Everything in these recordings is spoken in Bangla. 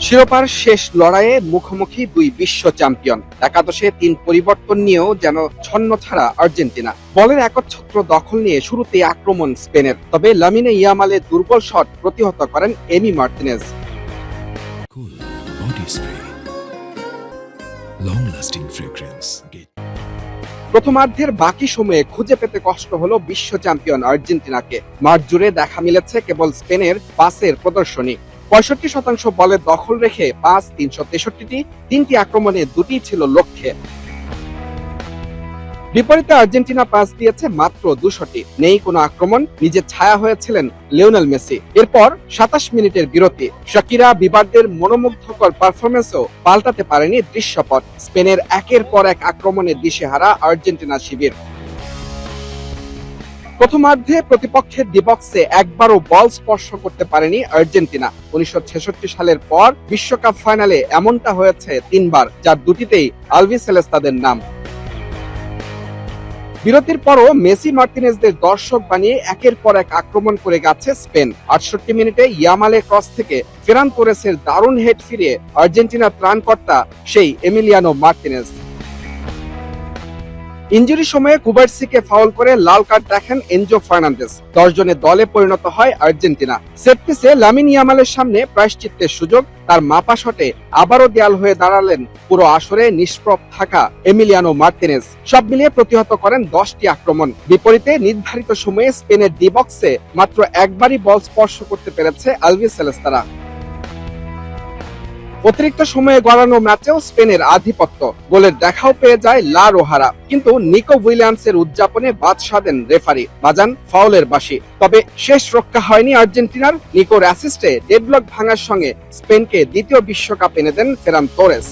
শিরোপার শেষ লড়াইয়ে মুখোমুখি দুই বিশ্ব চ্যাম্পিয়ন। একাদশে ৩ পরিবর্তন নিয়েও যেন ছন্নছাড়া আর্জেন্টিনা। বলের একচ্ছত্র দখল নিয়ে শুরুতেই আক্রমণ স্পেনের, তবে লামিনে ইয়ামালের দুর্বল শট প্রতিহত করেন এমি Martinez. Cool body spray, long-lasting fragrance. প্রথমার্ধের বাকি সময়ে খুঁজে পেতে কষ্ট হলো বিশ্ব চ্যাম্পিয়ন আর্জেন্টিনাকে। মাঠ জুড়ে দেখা মিলেছে কেবল স্পেনের পাসের প্রদর্শনী। ৬৫% বলের দখল রেখে পাস ৩৬৩টি, ৩টি আক্রমণে ২টি ছিল লক্ষ্যে। বিপরীতে আর্জেন্টিনা পাস দিয়েছে মাত্র ২০০টি। নেই কোনো আক্রমণ, নিজের ছায়া হয়েছিলেন লিওনেল মেসি। এরপর ২৭ মিনিটের বিরতি। শাকিরা বিবারদের মনোমুগ্ধকর পারফরমেন্সও পাল্টাতে পারেনি দৃশ্যপট। স্পেনের একের পর এক আক্রমণে দিশেহারা আর্জেন্টিনা শিবির। প্রথমার্ধে প্রতিপক্ষের ডিবক্সে একবারও বল স্পর্শ করতে পারেনি আর্জেন্টিনা। ১৯৬৬ সালের পর বিশ্বকাপ ফাইনালে এমনটা হয়েছে ৩ বার, যার দুটিতেই আলবিসেলেস্তাদের নাম। বিরতির পরও মেসি মার্তিনেজদের দর্শক বানিয়ে একের পর এক আক্রমণ করে গেছে স্পেন। ৬৮ মিনিটে ইয়ামালের ক্রস থেকে ফেরান তোরেসের দারুণ হেড ফিরিয়ে আর্জেন্টিনার ত্রাণকর্তা সেই এমিলিয়ানো মার্তিনেজ। ইনজুরি সময়ে কুবার্সিকে ফাউল করে লাল কার্ড দেখেন এনজো ফার্নান্দেজ। ১০ জনের দলে পরিণত হয় আর্জেন্টিনা। সেট পিসে লামিন ইয়ামালের সামনে প্রায়শ্চিত্তের সুযোগ, তার মাপা শটে আবারও দেয়াল হয়ে দাঁড়ালেন পুরো আসরে নিষ্প্রভ থাকা এমিলিয়ানো মার্তিনেজ। সব মিলিয়ে প্রতিহত করেন ১০টি আক্রমণ। বিপরীতে নির্ধারিত সময়ে স্পেনের ডি বক্সে মাত্র একবারই বল স্পর্শ করতে পেরেছে আলবিসেলেস্তারা। অতিরিক্ত সময়ে গড়ানো ম্যাচেও স্পেনের আধিপত্য। গোলের দেখাও পেয়ে যায় লা রোহারা, কিন্তু নিকো উইলিয়ামসের উদযাপনে বাদ সাধেন রেফারি, বাজান ফাউলের বাঁশি। তবে শেষ রক্ষা হয়নি আর্জেন্টিনার। নিকোর অ্যাসিস্টে ডেডলক ভাঙার সঙ্গে স্পেনকে দ্বিতীয় বিশ্বকাপ এনে দেন ফেরান তোরেস।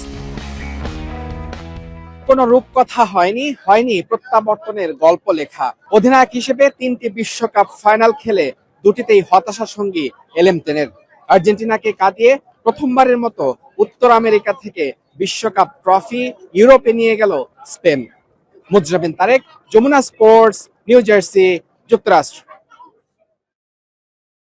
কোনো রূপকথা হয়নি প্রত্যাবর্তনের গল্প লেখা। অধিনায়ক হিসেবে ৩টি বিশ্বকাপ ফাইনাল খেলে দুটিতেই হতাশা সঙ্গী এলেমতেনের। আর্জেন্টিনাকে কাঁদিয়ে প্রথমবারের মতো উত্তর আমেরিকা থেকে বিশ্বকাপ ট্রফি ইউরোপে নিয়ে গেল Spain. Mujrabin Tareq, Jamuna sports, New Jersey, যুক্তরাষ্ট্র।